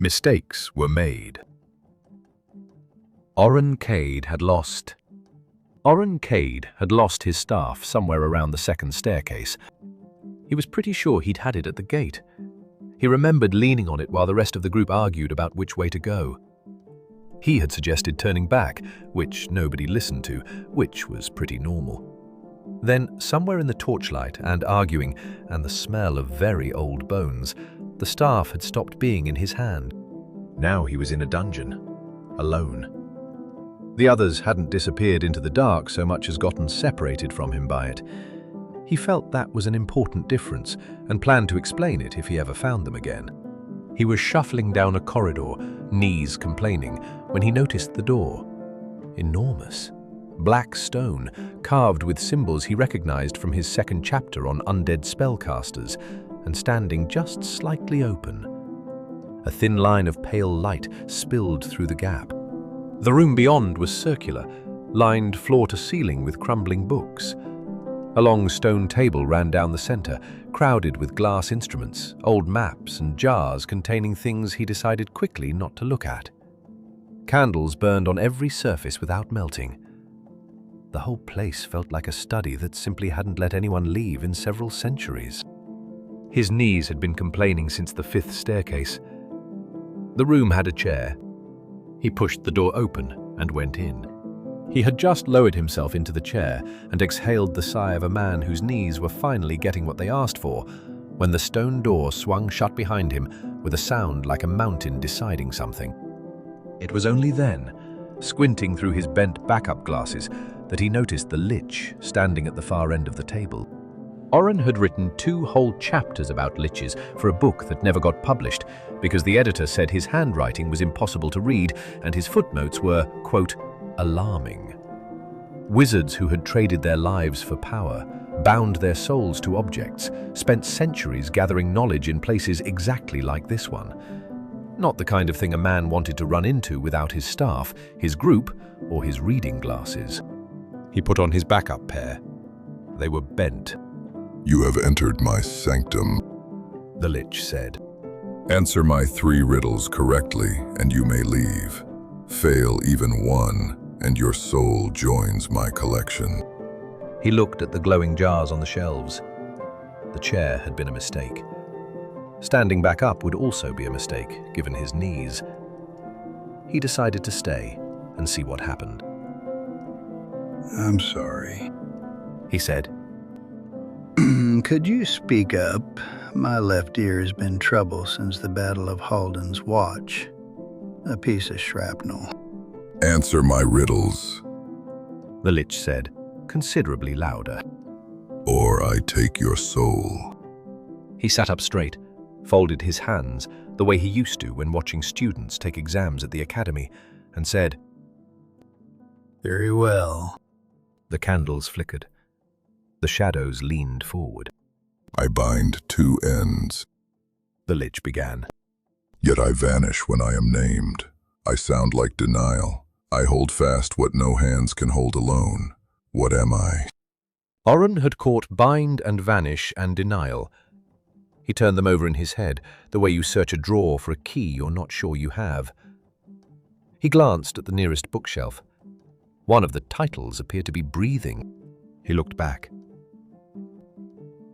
Mistakes were made. Orren Kade had lost. Orren Kade had lost his staff somewhere around the second staircase. He was pretty sure he'd had it at the gate. He remembered leaning on it while the rest of the group argued about which way to go. He had suggested turning back, which nobody listened to, which was pretty normal. Then, somewhere in the torchlight and arguing, and the smell of very old bones, the staff had stopped being in his hand. Now he was in a dungeon, alone. The others hadn't disappeared into the dark so much as gotten separated from him by it. He felt that was an important difference and planned to explain it if he ever found them again. He was shuffling down a corridor, knees complaining, when he noticed the door. Enormous. Black stone, carved with symbols he recognized from his second chapter on undead spellcasters, and standing just slightly open. A thin line of pale light spilled through the gap. The room beyond was circular, lined floor to ceiling with crumbling books. A long stone table ran down the center, crowded with glass instruments, old maps and jars containing things he decided quickly not to look at. Candles burned on every surface without melting. The whole place felt like a study that simply hadn't let anyone leave in several centuries. His knees had been complaining since the fifth staircase. The room had a chair. He pushed the door open and went in. He had just lowered himself into the chair and exhaled the sigh of a man whose knees were finally getting what they asked for, when the stone door swung shut behind him with a sound like a mountain deciding something. It was only then, squinting through his bent backup glasses, that he noticed the Lich standing at the far end of the table. Orren had written 2 whole chapters about liches for a book that never got published because the editor said his handwriting was impossible to read and his footnotes were, quote, alarming. Wizards who had traded their lives for power, bound their souls to objects, spent centuries gathering knowledge in places exactly like this one. Not the kind of thing a man wanted to run into without his staff, his group, or his reading glasses. He put on his backup pair. They were bent. "You have entered my sanctum," the Lich said. "Answer my 3 riddles correctly, and you may leave. Fail even one, and your soul joins my collection." He looked at the glowing jars on the shelves. The chair had been a mistake. Standing back up would also be a mistake, given his knees. He decided to stay and see what happened. "I'm sorry," he said. "Could you speak up? My left ear has been trouble since the Battle of Halden's Watch. A piece of shrapnel." "Answer my riddles, the Lich said, considerably louder. or I take your soul." He sat up straight, folded his hands the way he used to when watching students take exams at the academy, and said, "Very well." The candles flickered. The shadows leaned forward. "I bind 2 ends, The Lich began. yet I vanish when I am named. I sound like denial. I hold fast what no hands can hold alone. What am I?" Orren had caught bind and vanish and denial. He turned them over in his head, the way you search a drawer for a key you're not sure you have. He glanced at the nearest bookshelf. One of the titles appeared to be breathing. He looked back.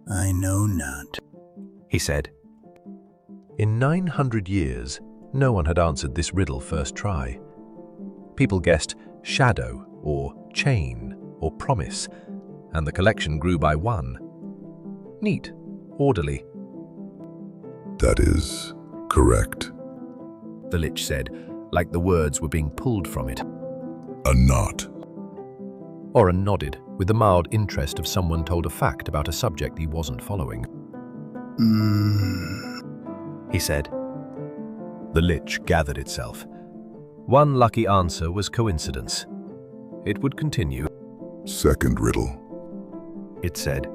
"I know not," he said. In 900 years, no one had answered this riddle first try. People guessed shadow, or chain, or promise, and the collection grew by 1. Neat, orderly. "That is correct. The Lich said, like the words were being pulled from it. A knot." Orren nodded, with the mild interest of someone told a fact about a subject he wasn't following. He said. The Lich gathered itself. One lucky answer was coincidence. It would continue. "Second riddle. It said.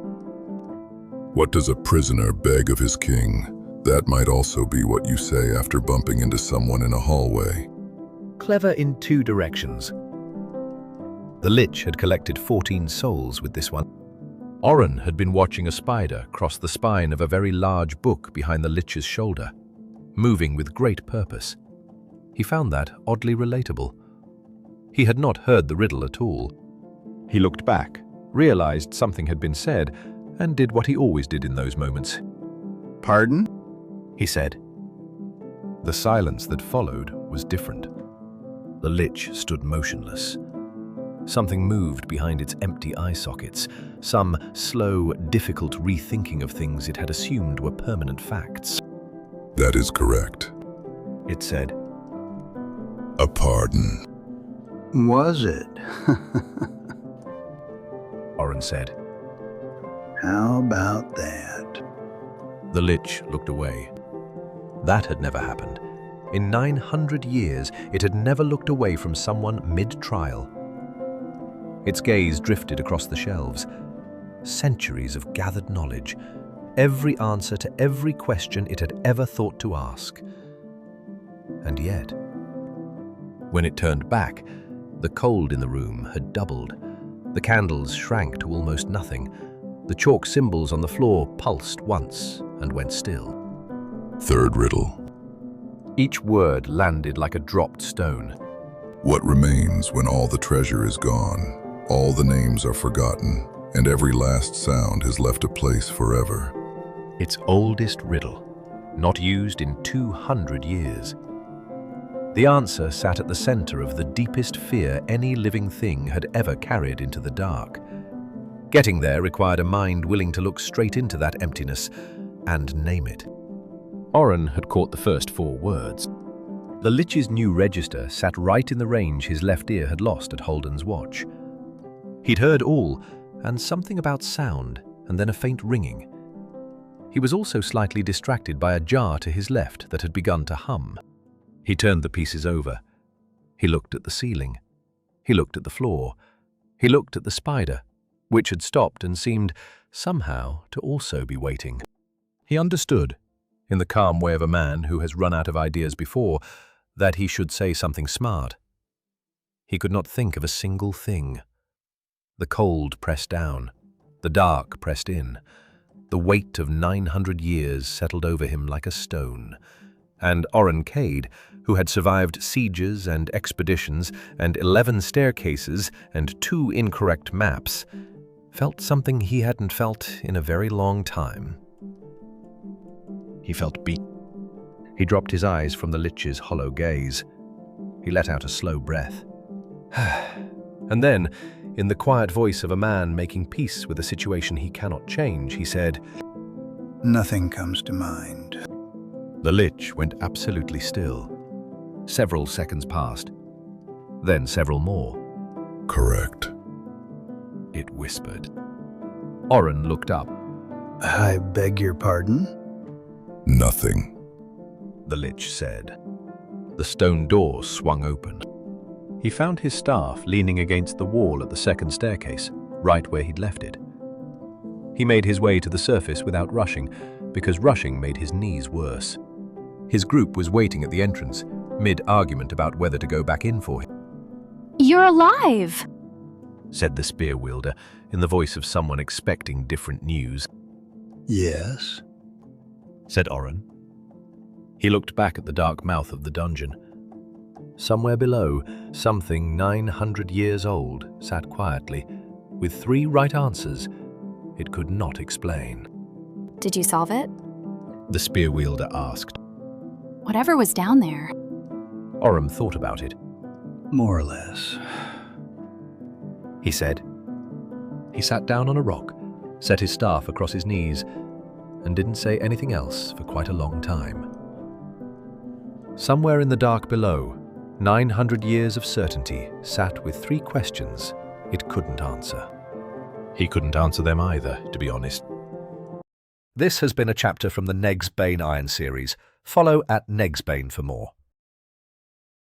What does a prisoner beg of his king? That might also be what you say after bumping into someone in a hallway." Clever in 2 directions. The Lich had collected 14 souls with this one. Orren had been watching a spider cross the spine of a very large book behind the Lich's shoulder. moving with great purpose. He found that oddly relatable. He had not heard the riddle at all. He looked back, realized something had been said, and did what he always did in those moments. Pardon? He said. The silence that followed was different. The Lich stood motionless. Something moved behind its empty eye sockets, some slow, difficult rethinking of things it had assumed were permanent facts. That is correct. It said. A pardon. Was it? Orren said. How about that? The Lich looked away. That had never happened. In 900 years, it had never looked away from someone mid-trial. Its gaze drifted across the shelves. Centuries of gathered knowledge, every answer to every question it had ever thought to ask. And yet, when it turned back, the cold in the room had doubled. The candles shrank to almost nothing. The chalk symbols on the floor pulsed once and went still. Third riddle. Each word landed like a dropped stone. What remains when all the treasure is gone, all the names are forgotten, and every last sound has left a place forever? Its oldest riddle, not used in 200 years. The answer sat at the center of the deepest fear any living thing had ever carried into the dark. Getting there required a mind willing to look straight into that emptiness and name it. Orren had caught the first 4 words. The Lich's new register sat right in the range his left ear had lost at Holden's watch. He'd heard all, and something about sound, and then a faint ringing. He was also slightly distracted by a jar to his left that had begun to hum. He turned the pieces over. He looked at the ceiling. He looked at the floor. He looked at the spider, which had stopped and seemed, somehow, to also be waiting. He understood, in the calm way of a man who has run out of ideas before, that he should say something smart. He could not think of a single thing. The cold pressed down. The dark pressed in. The weight of 900 years settled over him like a stone. And Orren Kade, who had survived sieges and expeditions and 11 staircases and 2 incorrect maps, felt something he hadn't felt in a very long time. He felt beat. He dropped his eyes from the Lich's hollow gaze. He let out a slow breath. And then, in the quiet voice of a man making peace with a situation he cannot change, he said, Nothing comes to mind. The Lich went absolutely still. Several seconds passed. Then several more. Correct. It whispered. Orren looked up. I beg your pardon? Nothing. The Lich said. The stone door swung open. He found his staff leaning against the wall at the second staircase, right where he'd left it. He made his way to the surface without rushing, because rushing made his knees worse. His group was waiting at the entrance, mid-argument about whether to go back in for him. You're alive! Said the spear wielder, in the voice of someone expecting different news. Yes. Said Orren. He looked back at the dark mouth of the dungeon. Somewhere below, something 900 years old sat quietly, with 3 right answers it could not explain. Did you solve it? The spear wielder asked. Whatever was down there. Orren thought about it. More or less. He said. He sat down on a rock, set his staff across his knees, and didn't say anything else for quite a long time. Somewhere in the dark below, 900 years of certainty sat with 3 questions it couldn't answer. He couldn't answer them either, to be honest. This has been a chapter from the NegsBane Iron series. Follow at NegsBane for more.